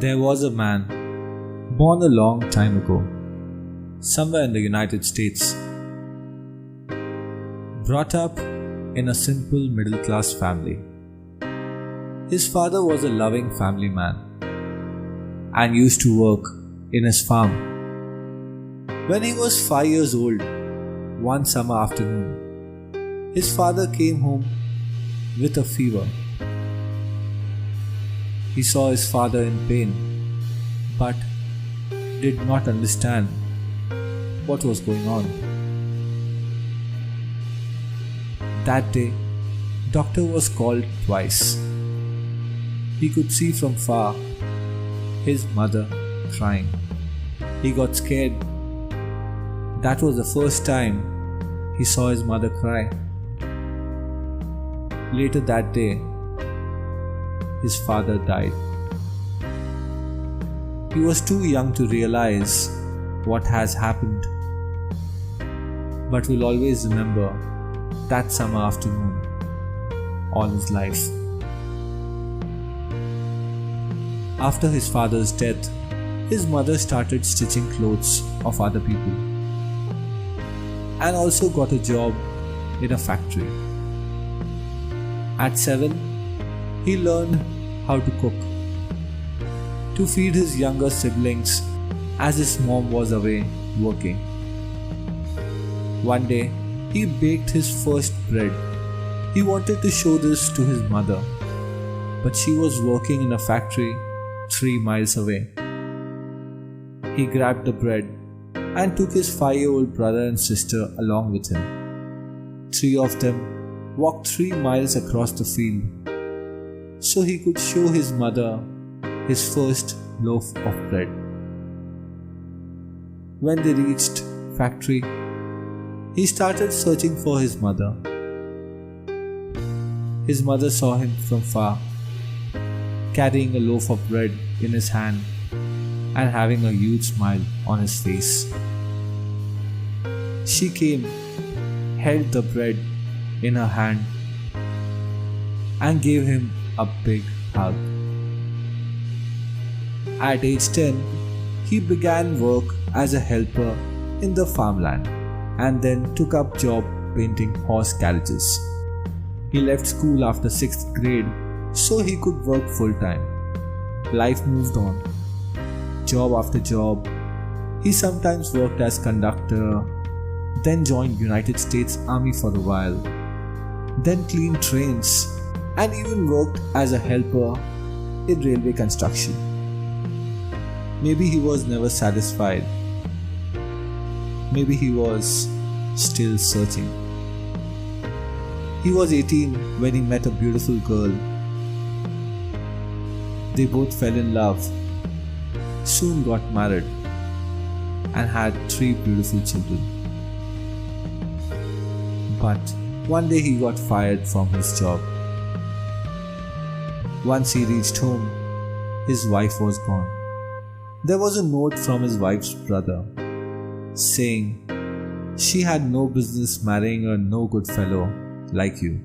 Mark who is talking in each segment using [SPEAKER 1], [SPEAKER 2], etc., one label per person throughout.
[SPEAKER 1] There was a man born a long time ago, somewhere in the United States, brought up in a simple middle class family. His father was a loving family man and used to work in his farm. When he was 5 years old, one summer afternoon, his father came home with a fever. He saw his father in pain, but did not understand what was going on. That day, doctor was called twice. He could see from far his mother crying. He got scared. That was the first time he saw his mother cry. Later that day, his father died. He was too young to realize what has happened, but will always remember that summer afternoon all his life. After his father's death, his mother started stitching clothes of other people and also got a job in a factory. At 7, he learned how to cook to feed his younger siblings as his mom was away working. One day, he baked his first bread. He wanted to show this to his mother, but she was working in a factory 3 miles away. He grabbed the bread and took his 5-year-old brother and sister along with him. 3 of them walked 3 miles across the field so he could show his mother his first loaf of bread. When they reached factory, he started searching for his mother. His mother saw him from far, carrying a loaf of bread in his hand and having a huge smile on his face. She came, held the bread in her hand, and gave him a big hug. At age 10, he began work as a helper in the farmland and then took up job painting horse carriages. He left school after 6th grade so he could work full-time. Life moved on. Job after job. He sometimes worked as conductor, then joined United States Army for a while, then cleaned trains, and even worked as a helper in railway construction. Maybe he was never satisfied. Maybe he was still searching. He was 18 when he met a beautiful girl. They both fell in love, soon got married, and had 3 beautiful children. But one day he got fired from his job. Once he reached home, his wife was gone. There was a note from his wife's brother saying she had no business marrying a no good fellow like you.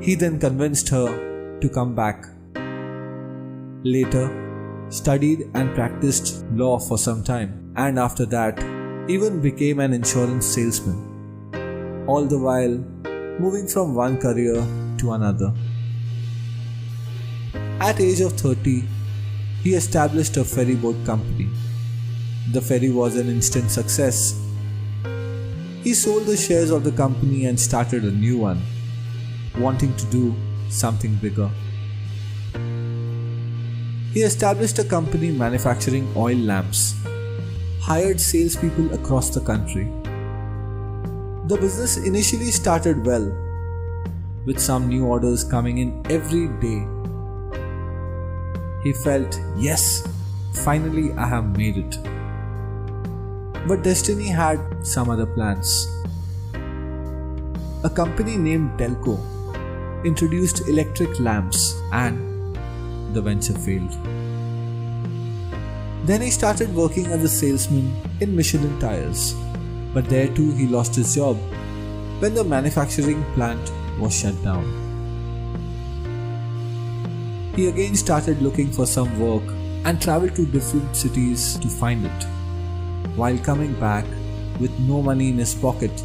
[SPEAKER 1] He then convinced her to come back. Later, studied and practiced law for some time, and after that, even became an insurance salesman, all the while moving from one career to another. At age of 30, he established a ferry boat company. The ferry was an instant success. He sold the shares of the company and started a new one, wanting to do something bigger. He established a company manufacturing oil lamps, hired salespeople across the country. The business initially started well, with some new orders coming in every day. He felt, yes, finally I have made it. But destiny had some other plans. A company named Delco introduced electric lamps and the venture failed. Then he started working as a salesman in Michelin tires, but there too he lost his job when the manufacturing plant was shut down. He again started looking for some work and traveled to different cities to find it. While coming back with no money in his pocket,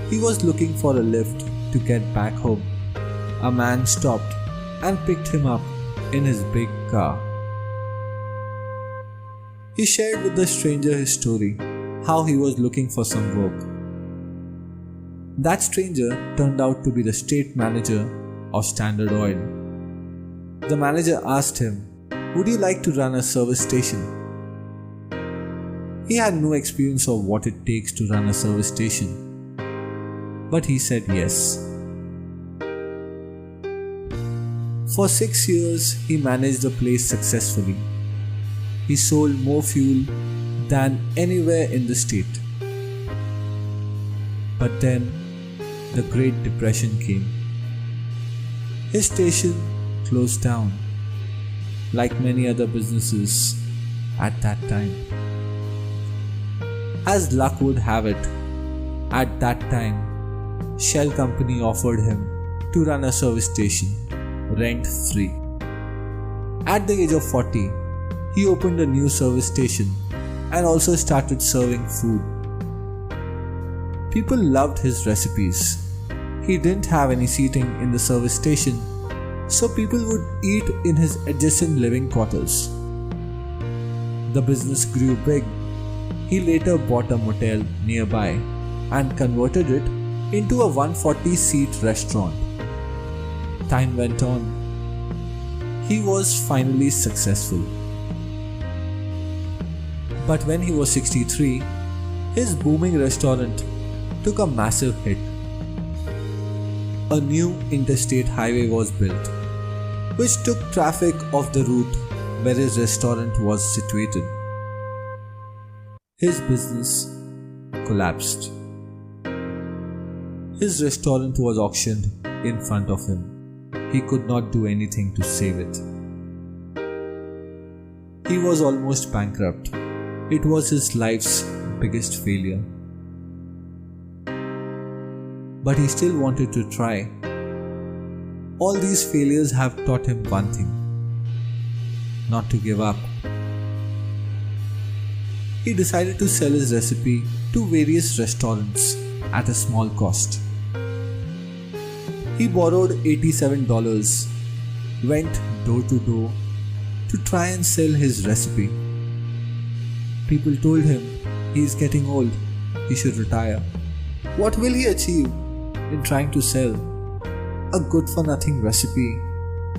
[SPEAKER 1] he was looking for a lift to get back home. A man stopped and picked him up in his big car. He shared with the stranger his story, how he was looking for some work. That stranger turned out to be the state manager of Standard Oil. The manager asked him, "Would you like to run a service station?" He had no experience of what it takes to run a service station, but he said yes. For 6 years, he managed the place successfully. He sold more fuel than anywhere in the state. But then, the Great Depression came. His station closed down, like many other businesses at that time. As luck would have it, at that time, Shell Company offered him to run a service station, rent-free. At the age of 40, he opened a new service station and also started serving food. People loved his recipes. He didn't have any seating in the service station, so people would eat in his adjacent living quarters. The business grew big. He later bought a motel nearby and converted it into a 140-seat restaurant. Time went on. He was finally successful. But when he was 63, his booming restaurant took a massive hit. A new interstate highway was built, which took traffic off the route where his restaurant was situated. His business collapsed. His restaurant was auctioned in front of him. He could not do anything to save it. He was almost bankrupt. It was his life's biggest failure. But he still wanted to try. All these failures have taught him one thing: not to give up. He decided to sell his recipe to various restaurants at a small cost. He borrowed $87, went door to door to try and sell his recipe. People told him he is getting old, he should retire. What will he achieve in trying to sell a good for nothing recipe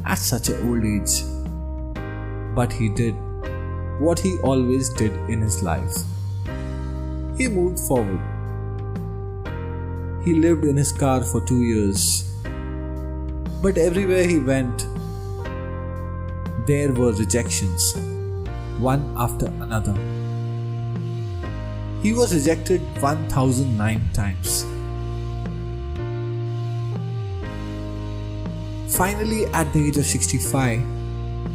[SPEAKER 1] at such an old age? But he did what he always did in his life. He moved forward. He lived in his car for 2 years. But everywhere he went, there were rejections, one after another. He was rejected 1009 times. Finally, at the age of 65,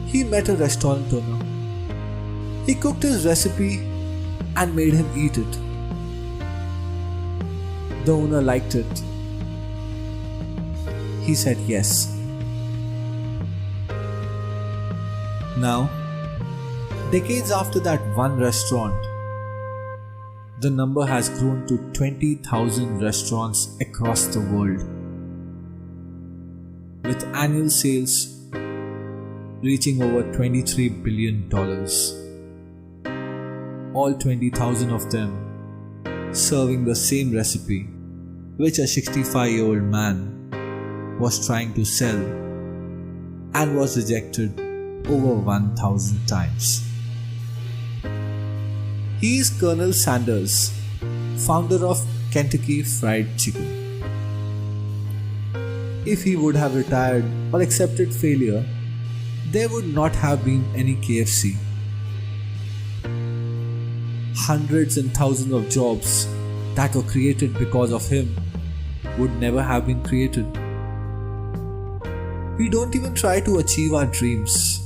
[SPEAKER 1] he met a restaurant owner. He cooked his recipe and made him eat it. The owner liked it. He said yes. Now, decades after that one restaurant, the number has grown to 20,000 restaurants across the world, with annual sales reaching over $23 billion. All 20,000 of them serving the same recipe which a 65-year-old man was trying to sell and was rejected over 1,000 times. He is Colonel Sanders, founder of Kentucky Fried Chicken. If he would have retired or accepted failure, there would not have been any KFC. Hundreds and thousands of jobs that were created because of him would never have been created. We don't even try to achieve our dreams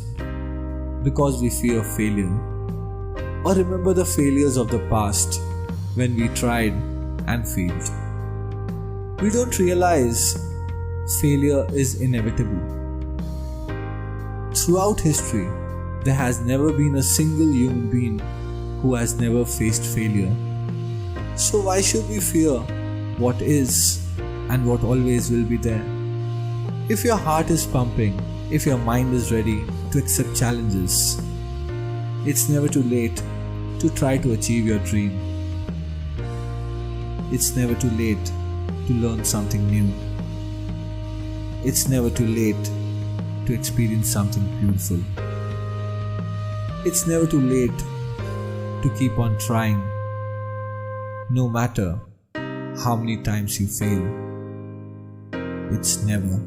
[SPEAKER 1] because we fear failure, or remember the failures of the past when we tried and failed. We don't realize failure is inevitable. Throughout history, there has never been a single human being who has never faced failure. So why should we fear what is and what always will be there? If your heart is pumping, if your mind is ready to accept challenges, it's never too late to try to achieve your dream. It's never too late to learn something new. It's never too late to experience something beautiful. It's never too late to keep on trying, no matter how many times you fail. It's never